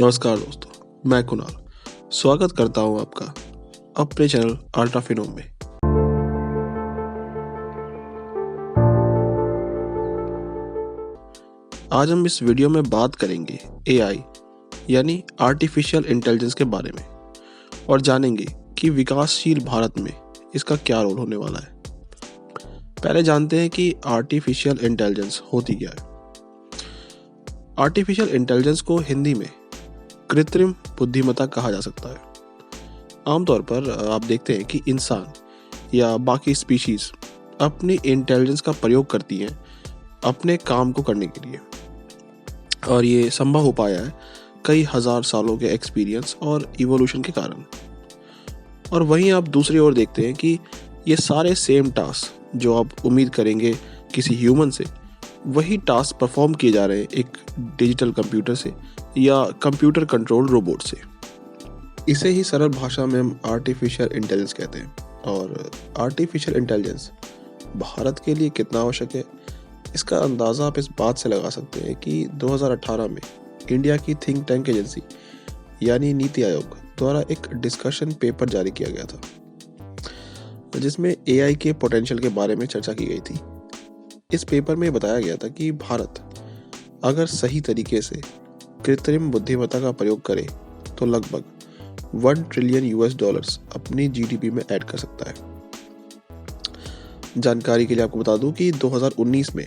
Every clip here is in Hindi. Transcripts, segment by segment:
नमस्कार दोस्तों, मैं कुणाल स्वागत करता हूं आपका अपने चैनल अल्ट्राफिनोम में। आज हम इस वीडियो में बात करेंगे एआई यानी आर्टिफिशियल इंटेलिजेंस के बारे में और जानेंगे कि विकासशील भारत में इसका क्या रोल होने वाला है। पहले जानते हैं कि आर्टिफिशियल इंटेलिजेंस होती क्या है। आर्टिफिशियल इंटेलिजेंस को हिंदी में कृत्रिम बुद्धिमत्ता कहा जा सकता है। आमतौर पर आप देखते हैं कि इंसान या बाकी स्पीशीज अपनी इंटेलिजेंस का प्रयोग करती हैं अपने काम को करने के लिए, और ये संभव हो पाया है कई हजार सालों के एक्सपीरियंस और इवोल्यूशन के कारण। और वहीं आप दूसरी ओर देखते हैं कि ये सारे सेम टास्क जो आप उम्मीद करेंगे किसी ह्यूमन से, वही टास्क परफॉर्म किए जा रहे हैं एक डिजिटल कंप्यूटर से या कंप्यूटर कंट्रोल रोबोट से। इसे ही सरल भाषा में हम आर्टिफिशियल इंटेलिजेंस कहते हैं। और आर्टिफिशियल इंटेलिजेंस भारत के लिए कितना आवश्यक है, इसका अंदाज़ा आप इस बात से लगा सकते हैं कि 2018 में इंडिया की थिंक टैंक एजेंसी यानी नीति आयोग द्वारा एक डिस्कशन पेपर जारी किया गया था जिसमें एआई के पोटेंशियल के बारे में चर्चा की गई थी। इस पेपर में बताया गया था कि भारत अगर सही तरीके से कृत्रिम बुद्धिमत्ता का प्रयोग करे तो लगभग $1 ट्रिलियन अपनी जीडीपी में ऐड कर सकता है। जानकारी के लिए आपको बता दूं कि 2019 में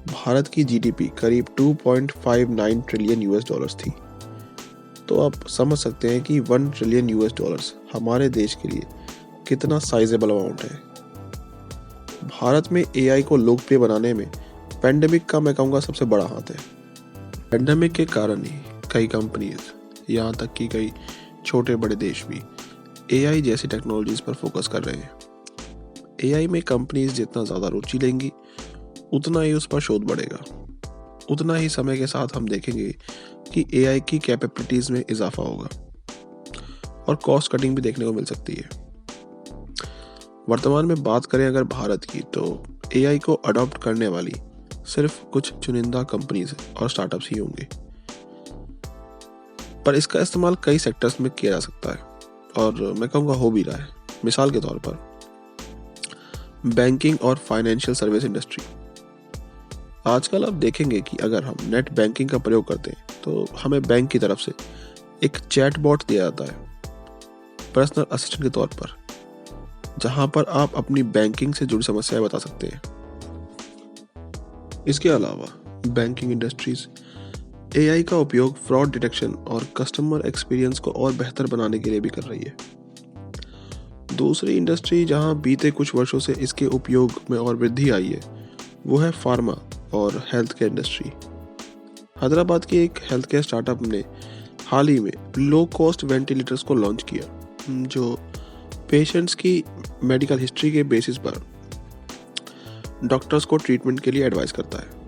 भारत की जीडीपी करीब $2.59 ट्रिलियन थी। तो आप समझ सकते हैं कि $1 ट्रिलियन हमारे देश के लिए कितना साइजेबल अमाउंट है। भारत में एआई को लोकप्रिय बनाने में पेंडेमिक का मैं कहूँगा सबसे बड़ा हाथ है। पेंडेमिक के कारण ही कई कंपनीज, यहाँ तक कि कई छोटे बड़े देश भी एआई जैसी टेक्नोलॉजीज पर फोकस कर रहे हैं। एआई में कंपनीज जितना ज़्यादा रुचि लेंगी उतना ही उस पर शोध बढ़ेगा, उतना ही समय के साथ हम देखेंगे कि एआई की कैपेबिलिटीज़ में इजाफा होगा और कॉस्ट कटिंग भी देखने को मिल सकती है। वर्तमान में बात करें अगर भारत की, तो एआई को अडॉप्ट करने वाली सिर्फ कुछ चुनिंदा कंपनीज और स्टार्टअप्स ही होंगे, पर इसका इस्तेमाल कई सेक्टर्स में किया जा सकता है और मैं कहूँगा हो भी रहा है। मिसाल के तौर पर बैंकिंग और फाइनेंशियल सर्विस इंडस्ट्री। आजकल आप देखेंगे कि अगर हम नेट बैंकिंग का प्रयोग करते हैं तो हमें बैंक की तरफ से एक चैटबॉट दिया जाता है पर्सनल असिस्टेंट के तौर पर, जहां पर आप अपनी बैंकिंग से जुड़ी समस्याएं बता सकते हैं। इसके अलावा बैंकिंग इंडस्ट्रीज एआई का उपयोग फ्रॉड डिटेक्शन और कस्टमर एक्सपीरियंस को और बेहतर बनाने के लिए भी कर रही है। दूसरी इंडस्ट्री जहां बीते कुछ वर्षों से इसके उपयोग में और वृद्धि आई है वो है फार्मा और हेल्थ केयर इंडस्ट्री। हैदराबाद की एक हेल्थ केयर स्टार्टअप ने हाल ही में लो कॉस्ट वेंटिलेटर्स को लॉन्च किया जो पेशेंट्स की मेडिकल हिस्ट्री के बेसिस पर डॉक्टर्स को ट्रीटमेंट के लिए एडवाइस करता है।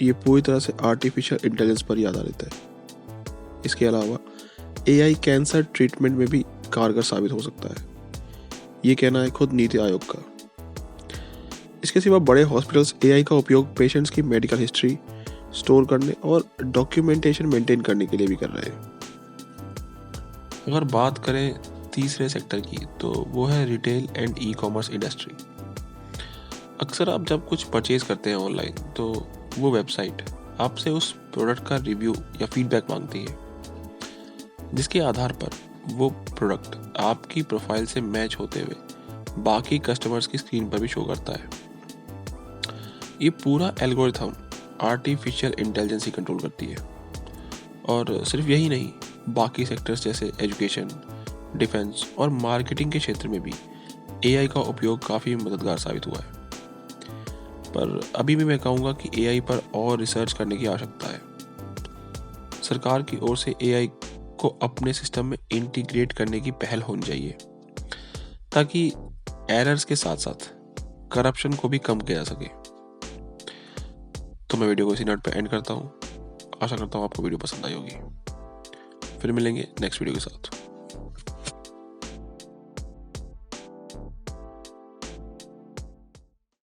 ये पूरी तरह से आर्टिफिशियल इंटेलिजेंस पर ही आधारित है। इसके अलावा एआई कैंसर ट्रीटमेंट में भी कारगर साबित हो सकता है, ये कहना है खुद नीति आयोग का। इसके सिवा बड़े हॉस्पिटल्स एआई का उपयोग पेशेंट्स की मेडिकल हिस्ट्री स्टोर करने और डॉक्यूमेंटेशन मेंटेन करने के लिए भी कर रहे हैं। अगर बात करें तीसरे सेक्टर की, तो वो है retail and e commerce industry. अक्सर आप जब कुछ परचेज करते हैं ऑनलाइन, तो वो वेबसाइट आपसे उस प्रोडक्ट का रिव्यू या फीडबैक मांगती है, जिसके आधार पर वो प्रोडक्ट आपकी प्रोफाइल से मैच होते हुए बाकी कस्टमर्स की स्क्रीन पर भी शो करता है। ये पूरा एल्गोरिथम आर्टिफिशियल इंटेलिजेंस ही कंट्रोल करती है। और सिर्फ यही नहीं, बाकी सेक्टर्स जैसे एजुकेशन, डिफेंस और मार्केटिंग के क्षेत्र में भी एआई का उपयोग काफ़ी मददगार साबित हुआ है। पर अभी भी मैं कहूँगा कि एआई पर और रिसर्च करने की आवश्यकता है। सरकार की ओर से एआई को अपने सिस्टम में इंटीग्रेट करने की पहल होनी चाहिए, ताकि एरर्स के साथ साथ करप्शन को भी कम किया जा सके। तो मैं वीडियो को इसी नोट पे एंड करता हूँ। आशा करता हूँ आपको वीडियो पसंद आई होगी। फिर मिलेंगे नेक्स्ट वीडियो के साथ।